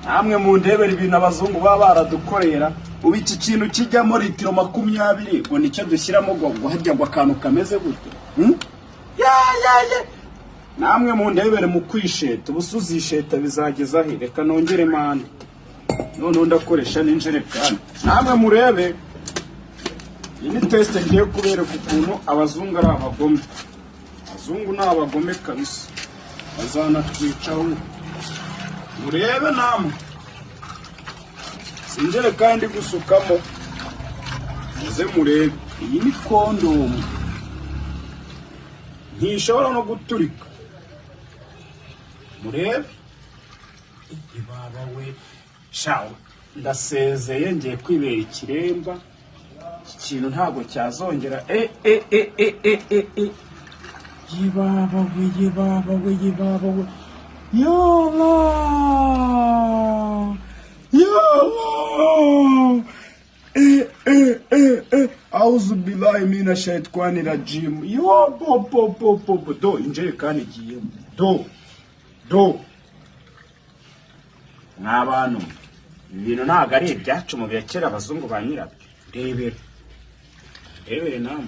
namwe mu ndebera ibintu abazungu baba baradukorera. Ubu iki kintu kijyamo litiro 20 ngo nicyo dushyiramo ngo harya ngo akantu kameze gute. Ya namwe mu ndebere mu kwisheta ubusuzisheta bizageza he. Reka nongere mande none ndakoresha n'injerekani. Namwe murebe iyi ni test ngiye kubereka ukuntu abazungu ari abagome. Abazungu ni abagome kabisa, bazanatwicaho. Murebe namwe sinjerekani gusukamo, muze murebe. Iyi ni kondomu ntishobora no guturika. Murebe ibaba we shawo ndasezeye ngiye kwibera ikiremba. Ikintu ntabwo cyazongera. Yibaba we yalla auzu billahi minash shaitani rajim. Yo popo do injerekani giyemo do n'abantu. Ibintu ntago ari ibyacu mu birekera abazungu ba nyirabyo. Rebere namwe.